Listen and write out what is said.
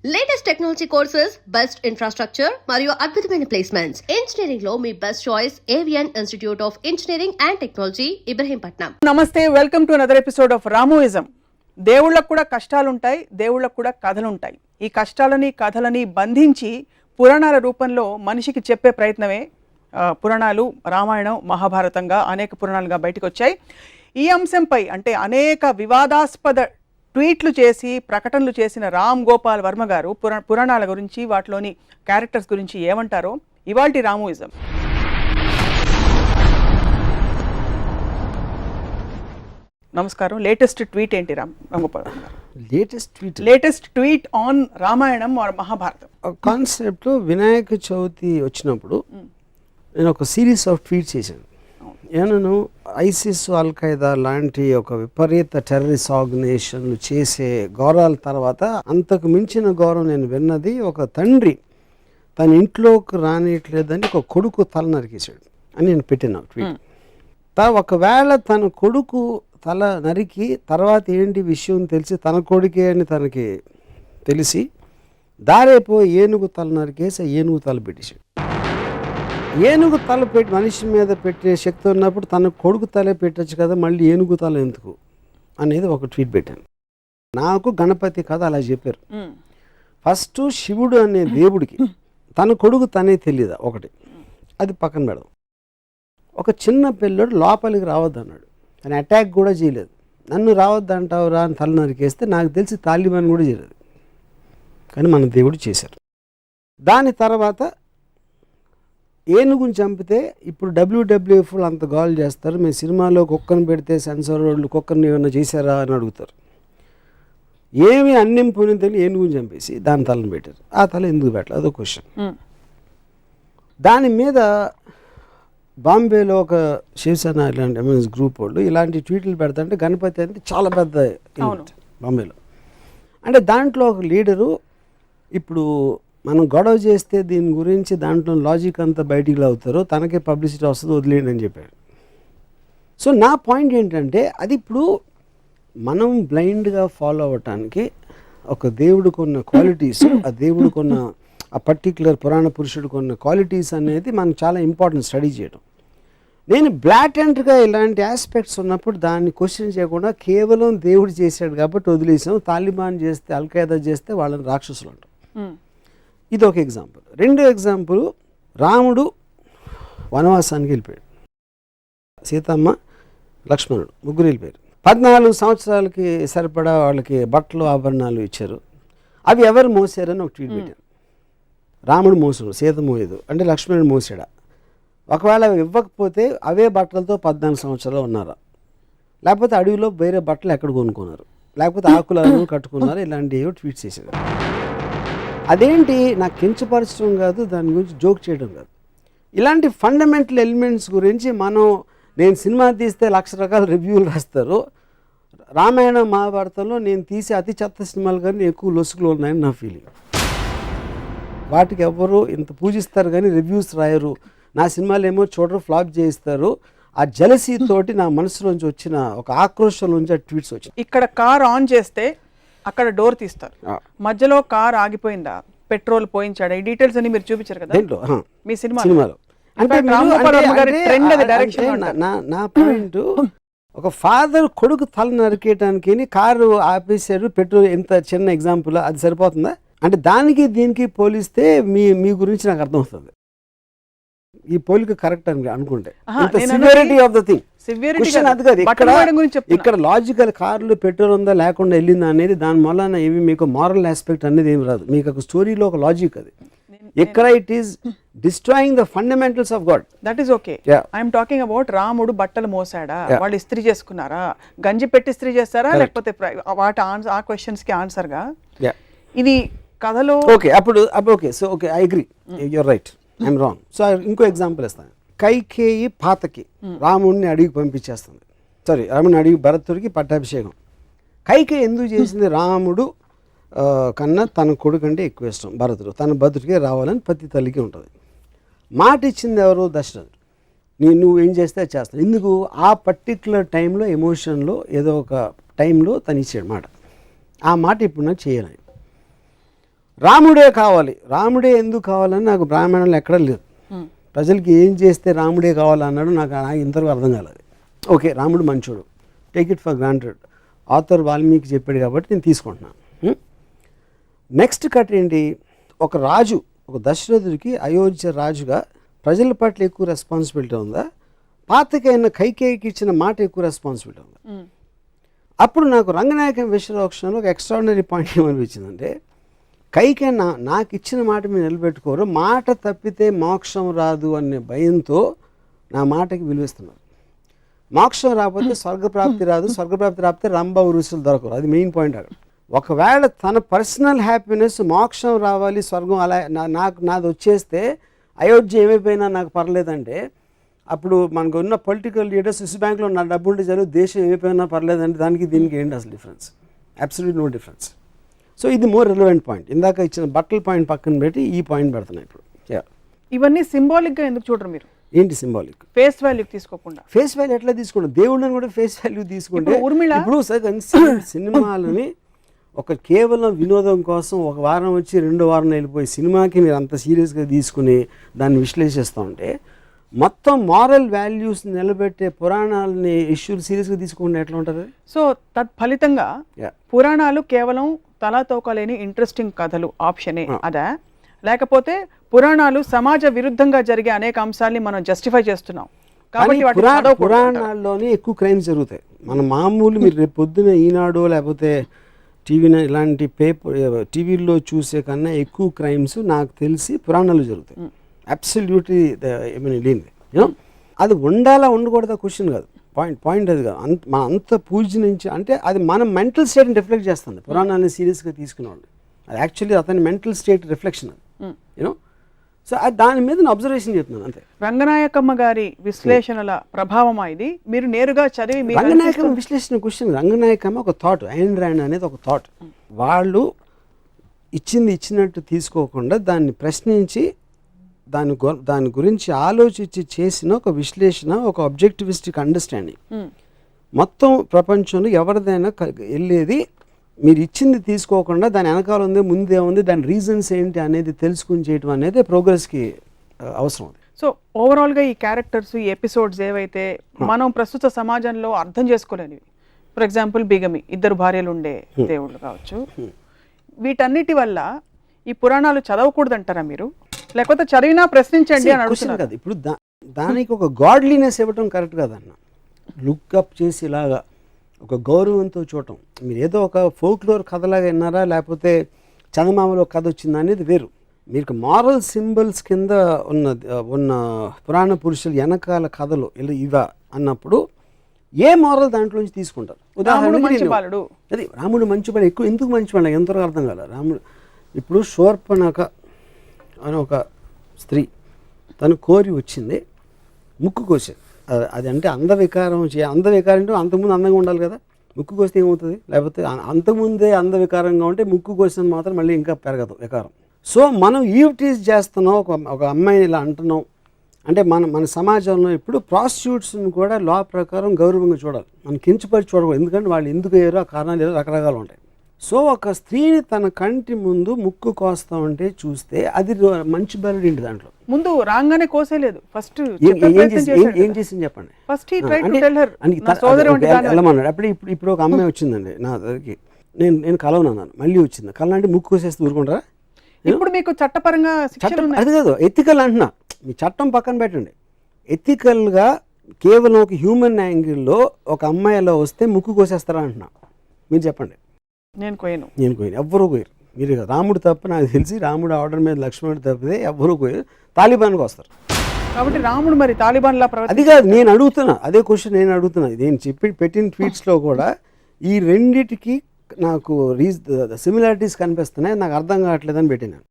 Latest technology courses, best infrastructure మరియు అద్భుతమైన placements. Engineering లో మీ best choice Avion institute of engineering and technology, Ibrahimpatnam. నమస్తే, welcome to another episode of Ramoism. దేవుళ్ళకు కూడా కష్టాలు ఉంటాయి, దేవుళ్ళకు కూడా కథలు ఉంటాయి. ఈ కష్టాలని కథలని బంధించి పురాణాల రూపంలో మనిషికి చెప్పే ప్రయత్నమే పురాణాలు. రామాయణం, మహాభారతంగా అనేక పురాణాలుగా బయటకు వచ్చాయి. ఈ అంశంపై అంటే అనేక వివాదాస్పద ట్వీట్లు చేసి ప్రకటనలు చేసిన రామ్ గోపాల్ వర్మ గారు పురాణాల గురించి, వాటిలోని క్యారెక్టర్స్ గురించి ఏమంటారో ఇవాల్టి రామోయిజం. నమస్కారం. లేటెస్ట్ ట్వీట్ ఏంటి రామ్ గోపాల్ వర్మ గారు? Latest tweet on Ramayanam or Mahabharatam కాన్సెప్ట్లో వినాయక చవితి వచ్చినప్పుడు నేను ఒక సిరీస్ ఆఫ్ ట్వీట్స్ చేశాను. నేను ఐసిస్, అల్ ఖైదా లాంటి ఒక విపరీత టెర్రరిస్ట్ ఆర్గనైజేషన్లు చేసే ఘోరాల తర్వాత అంతకు మించిన ఘోరం నేను విన్నది, ఒక తండ్రి తన ఇంట్లోకి రానియట్లేదని ఒక కొడుకు తల నరికేశాడు అని నేను పెట్టిన ట్వీట్. ఒకవేళ తన కొడుకు తల నరికి తర్వాత ఏంటి విషయం తెలిసి తన కొడుకే అని తనకి తెలిసి దారేపో ఏనుగు తల నరికేసి ఏనుగు తల పెట్టేశాడు. ఏనుగు తల పెట్టి మనిషి మీద పెట్టే శక్తి ఉన్నప్పుడు తన కొడుకు తలే పెట్టచ్చు కదా, మళ్ళీ ఏనుగు తల ఎందుకు అనేది ఒక ట్వీట్ పెట్టాను. నాకు గణపతి కథ అలా చెప్పారు. ఫస్ట్ శివుడు అనే దేవుడికి తన కొడుకు తనే తెలియదా ఒకటి, అది పక్కన పెడదాం. ఒక చిన్న పిల్లడు లోపలికి రావద్దు అన్నాడు, తను అటాక్ కూడా చేయలేదు. నన్ను రావద్దు అంటావు రా అని తల నరికేస్తే నాకు తెలిసి తాలిబాన్ కూడా చేయలేదు, కానీ మన దేవుడు చేశారు. దాని తర్వాత ఏనుగుని చంపితే ఇప్పుడు WWF అంత గోల్ చేస్తారు, మేము సినిమాలో కుక్కను పెడితే సెన్సార్ వాళ్ళు కుక్కర్ని ఏమైనా చేశారా అని అడుగుతారు. ఏమి అన్నం పోయిన తెలియదు, ఏనుగుని చంపేసి దాని తలను పెట్టారు. ఆ తల ఎందుకు పెట్టలేదు అదో క్వశ్చన్. దాని మీద బాంబేలో ఒక శివసేన ఇలాంటి ఎంఎస్ గ్రూప్ వాళ్ళు ఇలాంటి ట్వీట్లు పెడతాంటే గణపతి అంటే చాలా పెద్ద ఈవెంట్ బాంబేలో. అంటే దాంట్లో ఒక లీడరు ఇప్పుడు మనం గొడవ చేస్తే దీని గురించి దాంట్లో లాజిక్ అంతా బయటికి లాగుతారో తనకే పబ్లిసిటీ వస్తుంది, వదిలేయండి అని చెప్పాడు. సో నా పాయింట్ ఏంటంటే అది ఇప్పుడు మనం బ్లైండ్గా ఫాలో అవ్వటానికి ఒక దేవుడికి ఉన్న క్వాలిటీస్, ఆ దేవుడికి ఉన్న ఆ పర్టిక్యులర్ పురాణ పురుషుడికి ఉన్న క్వాలిటీస్ అనేది మనకు చాలా ఇంపార్టెంట్ స్టడీ చేయడం. నేను బ్లాటెంట్గా ఇలాంటి ఆస్పెక్ట్స్ ఉన్నప్పుడు దాన్ని క్వశ్చన్ చేయకుండా కేవలం దేవుడు చేశాడు కాబట్టి వదిలేసాం, తాలిబాన్ చేస్తే, అల్ ఖైదా చేస్తే వాళ్ళని రాక్షసులు అంటాం. ఇది ఒక ఎగ్జాంపుల్. రెండో ఎగ్జాంపుల్, రాముడు వనవాసానికి వెళ్ళిపోయాడు, సీతమ్మ, లక్ష్మణుడు ముగ్గురు వెళ్ళిపోయారు. 14 సంవత్సరాలకి సరిపడా వాళ్ళకి బట్టలు ఆభరణాలు ఇచ్చారు. అవి ఎవరు మోసారని ఒక ట్వీట్ పెట్టాను. రాముడు మోసాడు, సీత మోయదు అంటే లక్ష్మణుడు మోసాడా? ఒకవేళ ఇవ్వకపోతే అవే బట్టలతో 14 సంవత్సరాలు ఉన్నారా? లేకపోతే అడవిలో వేరే బట్టలు ఎక్కడ కొనుక్కున్నారు? లేకపోతే ఆకులను కట్టుకున్నారు? ఇలాంటివి ట్వీట్ చేశారు. అదేంటి నాకు కించపరచడం కాదు, దాని గురించి జోక్ చేయడం కాదు. ఇలాంటి ఫండమెంటల్ ఎలిమెంట్స్ గురించి నేను సినిమా తీస్తే 1,00,000 రకాల రివ్యూలు రాస్తారు. రామాయణ మహాభారతంలో నేను తీసే అతి చెత్త సినిమాలు కానీ ఎక్కువ లొసుగులు ఉన్నాయని నా ఫీలింగ్. వాటికి ఎవరు ఇంత పూజిస్తారు కానీ రివ్యూస్ రాయరు. నా సినిమాలు ఏమో చూడరు, ఫ్లాప్ చేయిస్తారు. ఆ జలసీ తోటి నా మనసులోంచి వచ్చిన ఒక ఆక్రోషం నుంచి ఆ ట్వీట్స్ వచ్చాయి. ఇక్కడ కార్ ఆన్ చేస్తే అక్కడ డోర్ తీస్తారు, మధ్యలో కార్ ఆగిపోయిందా, పెట్రోల్ పోయించాడా, ఈ డీటెయిల్స్ అన్ని మీరు చూపించారు కదా మీ సినిమాలో. నా పాయింట్, ఒక ఫాదర్ కొడుకు తల నరికేయటానికి కారు ఆపేశాడు, పెట్రోల్, ఎంత చిన్న ఎగ్జాంపుల్, అది సరిపోతుందా? అంటే దానికి దీనికి పోలిస్తే మీ గురించి నాకు అర్థమవుతుంది. ఈ పోలిక కరెక్ట్ అని అనుకుంటే సివియారిటీ ఆఫ్ ద థింగ్ అది కాదు. ఇక్కడ లాజికల్ కార్లు పెట్రోల్ ఉందా లేకుండా వెళ్ళిందా అనేది దాని వలన ఏమి మీకు మారల్ ఆస్పెక్ట్ అనేది ఏమి రాదు. మీకు ఒక స్టోరీలో ఒక లాజిక్ అది. ఇక్కడ it is destroying the fundamentals of God. That is okay. I'm talking about రాముడు బట్టలు మోసాడా, వాళ్ళు ఇస్త్రీ చేసుకున్నారా, గంజి పెట్టి ఇస్త్రీ చేస్తారా, లేకపోతే వాటి ఆ క్వశ్చన్స్ కి ఆన్సర్ గా ఇది కథలో ఓకే. అప్పుడు okay, so okay, I agree, you're right, I'm wrong. So ఇంకో ఎగ్జాంపుల్ ఇస్తాను. కైకేయి పాతకి రాముడిని అడిగి పంపించేస్తుంది, రాముడిని అడిగి భరతుడికి పట్టాభిషేకం. కైకేయి ఎందుకు చేసింది? రాముడు కన్నా తన కొడుకు అంటే ఎక్కువ ఇష్టం భరతుడు, తన భరతుడికి రావాలని ప్రతి తల్లికి ఉంటుంది. మాట ఇచ్చింది ఎవరు? దశరథుడు. నువ్వేం చేస్తే చేస్తాను. ఎందుకు? ఆ పర్టిక్యులర్ టైంలో ఎమోషన్లో ఏదో ఒక టైంలో తను ఇచ్చాడు మాట. ఆ మాట ఇప్పుడు నాకు చేయాలని. రాముడే కావాలి, రాముడే ఎందుకు కావాలని నాకు బ్రాహ్మణంలో ఎక్కడా లేదు. ప్రజలకి ఏం చేస్తే రాముడే కావాలన్నాడు నాకు ఇంతవరకు అర్థం కాలేదు. ఓకే, రాముడు మంచోడు, take it for granted, author Valmiki చెప్పాడు కాబట్టి నేను తీసుకుంటున్నాను. నెక్స్ట్ కట్ ఏంటి, ఒక రాజు, ఒక దశరథుడికి అయోధ్య రాజుగా ప్రజల పట్ల ఎక్కువ రెస్పాన్సిబిలిటీ ఉందా, పాతకైన కైకేయికి ఇచ్చిన మాట ఎక్కువ రెస్పాన్సిబిలిటీ ఉందా? అప్పుడు నాకు రంగనాయకం విశ్వరోక్షణలో ఒక ఎక్స్ట్రాడినరీ పాయింట్ ఏమనిపించిందంటే, కైకే నాకు ఇచ్చిన మాట మీరు నిలబెట్టుకోరు, మాట తప్పితే మోక్షం రాదు అనే భయంతో నా మాటకి విలువిస్తున్నారు. మోక్షం రాకపోతే స్వర్గప్రాప్తి రాదు, స్వర్గప్రాప్తి రాకపోతే రంభ ఉరుసులు దొరకరు. అది మెయిన్ పాయింట్ అక్కడ. ఒకవేళ తన పర్సనల్ హ్యాపీనెస్, మోక్షం రావాలి, స్వర్గం అలా నాది వచ్చేస్తే అయోధ్య ఏమైపోయినా నాకు పర్లేదంటే, అప్పుడు మనకు ఉన్న పొలిటికల్ లీడర్స్ స్విస్ బ్యాంక్లో నా డబ్బు ఉంటే చాలు, దేశం ఏమైపోయినా పర్లేదంటే దానికి దీనికి ఏంటి అసలు difference? Absolute no difference. So ఇది మోర్ రిలవెంట్ పాయింట్. ఇందాక ఇచ్చిన బట్టల పాయింట్ పక్కన పెట్టి ఈ పాయింట్ పెడుతున్నాయి ఇప్పుడు. ఇవన్నీ సింబాలిక్గా ఎందుకు చూడరు మీరు? ఏంటి సింబాలిక్? ఫేస్ వాల్యూ తీసుకోకుండా. ఫేస్ వాల్యూ ఎట్లా తీసుకుంటాం? దేవుడిని కూడా ఫేస్ వాల్యూ తీసుకుంటే ఇప్పుడు సినిమాలని ఒక కేవలం వినోదం కోసం ఒక వారం వచ్చి 2వ వారం వెళ్ళిపోయి సినిమాకి మీరు అంత సీరియస్గా తీసుకుని దాన్ని విశ్లేషిస్తూ ఉంటే, మొత్తం మారల్ వాల్యూస్ నిలబెట్టే పురాణాలని ఇష్యూలు సీరియస్గా తీసుకుంటే ఎట్లా ఉంటుంది? సో తత్ఫలితంగా పురాణాలు కేవలం తలాతోకలేని ఇంట్రెస్టింగ్ కథలు ఆప్షనే అదా, లేకపోతే పురాణాలు సమాజ విరుద్ధంగా జరిగే అనేక అంశాలని మనం జస్టిఫై చేస్తున్నాం కాబట్టి పురాణాల్లోనే ఎక్కువ క్రైమ్స్ జరుగుతాయి. మన మామూలు మీరు రేపు పొద్దున ఈనాడు లేకపోతే టీవీ ఇలాంటి టీవీల్లో చూసే కన్నా ఎక్కువ క్రైమ్స్ నాకు తెలిసి పురాణాలు జరుగుతాయి. అబ్సల్యూట్లీ లేనిది. అది ఉండాలా ఉండకూడదా క్వశ్చన్ కాదు, పాయింట్ అది కాదు. మన అంత పూజ నుంచి అంటే అది మన మెంటల్ స్టేట్ని రిఫ్లెక్ట్ చేస్తుంది. పురాణాన్ని సీరియస్గా తీసుకునేవాళ్ళు అది యాక్చువల్లీ అతని మెంటల్ స్టేట్ రిఫ్లెక్షన్ అది. యూనో, సో దాని మీద నేను అబ్జర్వేషన్ చెప్తున్నాను అంతే. రంగనాయకమ్మ గారి విశ్లేషణల ప్రభావం ఇది మీరు నేరుగా చదివి. రంగనాయకమ్మ విశ్లేషణ క్వశ్చన్, రంగనాయకమ్మ ఒక థాట్, ఐన్ ర్యాండ్ అనేది ఒక థాట్. వాళ్ళు ఇచ్చినట్టు తీసుకోకుండా దాన్ని ప్రశ్నించి దాని గురించి ఆలోచించి చేసిన ఒక విశ్లేషణ, ఒక ఆబ్జెక్టివిస్టిక్ అండర్స్టాండింగ్. మొత్తం ప్రపంచంలో ఎవరిదైనా వెళ్ళేది మీరు ఇచ్చింది తీసుకోకుండా దాని వెనకాల ఉంది, ముందే ఉంది, దాని రీజన్స్ ఏంటి అనేది తెలుసుకుని చేయటం అనేది ప్రోగ్రెస్కి అవసరం. సో ఓవరాల్గా ఈ క్యారెక్టర్స్, ఈ ఎపిసోడ్స్ ఏవైతే మనం ప్రస్తుత సమాజంలో అర్థం చేసుకోలేనివి, ఫర్ ఎగ్జాంపుల్ బిగమి, 2 భార్యలు ఉండే దేవుళ్ళు కావచ్చు, వీటన్నిటి వల్ల ఈ పురాణాలు చదవకూడదు అంటారా మీరు, లేకపోతే చదివినా ప్రశ్నించండి అని అడుగుతున్నారు కదా? ఇప్పుడు దానికి ఒక గాడ్లీనెస్ ఇవ్వటం కరెక్ట్ కాదన్న. లుక్అప్ చేసి ఇలాగా ఒక గౌరవంతో చూడటం. మీరు ఏదో ఒక ఫోక్లోర్ కథలాగా విన్నారా, లేకపోతే చందమామలో కథ వచ్చిందా అనేది వేరు. మీకు మారల్ సింబల్స్ కింద ఉన్న పురాణ పురుషులు వెనకాల కథలు ఇవా అన్నప్పుడు ఏ మారల్ దాంట్లోంచి తీసుకుంటారు? ఉదాహరణకి అది రాముడు మంచివాడు, ఎక్కువ ఎందుకు మంచివాడు ఎంతవరకు అర్థం కాల. రాముడు ఇప్పుడు శూర్పణఖ అని ఒక స్త్రీ, తను కోరి వచ్చింది, ముక్కు కోసేది. అది అంటే అందవికారం అంటే అంతకుముందు అందంగా ఉండాలి కదా, ముక్కు కోస్తే ఏమవుతుంది? లేకపోతే అంతకుముందే అందవికారంగా ఉంటే ముక్కు కోసిన మాత్రం మళ్ళీ ఇంకా పెరగదు వికారం. సో మనం ఈవ్టీజ్ చేస్తున్నాం, ఒక అమ్మాయిని ఇలా అంటున్నాం అంటే మన సమాజంలో ఇప్పుడు ప్రాస్టిట్యూట్స్ని కూడా లా ప్రకారం గౌరవంగా చూడాలి, మనం కించపరిచి చూడకూడదు. ఎందుకంటే వాళ్ళు ఎందుకు అయ్యారో ఆ కారణాలు ఏదో రకరకాలు ఉంటాయి. సో ఒక స్త్రీని తన కంటి ముందు ముక్కు కోస్తా ఉంటే చూస్తే అది మంచి బెలడ్ ఏంటి? దాంట్లో ముందు రాగానే కోసేలేదు, ఫస్ట్ ఏం చేసింది చెప్పండి. వెళ్ళమన్నాడు. ఇప్పుడు ఒక అమ్మాయి వచ్చిందండి నా దగ్గరికి, నేను కలవనన్నాను, మళ్ళీ వచ్చింది కలనంటే ముక్కు కోసేస్తే ఊరుకుంటారా? ఇప్పుడు మీకు చట్టపరంగా అది కాదు, ఎథికల్ అంటున్నా. మీ చట్టం పక్కన పెట్టండి, ఎథికల్గా కేవలం ఒక హ్యూమన్ యాంగిల్లో ఒక అమ్మాయిలో వస్తే ముక్కు కోసేస్తారా అంటున్నా. మీరు చెప్పండి. నేను కోయను, ఎవ్వరూ కోయరు. మీరు రాముడు తప్ప నాకు తెలిసి, రాముడు ఆర్డర్ మీద లక్ష్మణుడు తప్పితే ఎవ్వరూ కోయరు. తాలిబాన్కి వస్తారు కాబట్టి రాముడు మరి తాలిబాన్ లా అది కాదు నేను అడుగుతున్నా, అదే క్వశ్చన్ నేను అడుగుతున్నా. నేను పెట్టిన ట్వీట్స్లో కూడా ఈ రెండిటికి నాకు సిమిలారిటీస్ కనిపిస్తున్నాయి, నాకు అర్థం కావట్లేదని పెట్టినాను.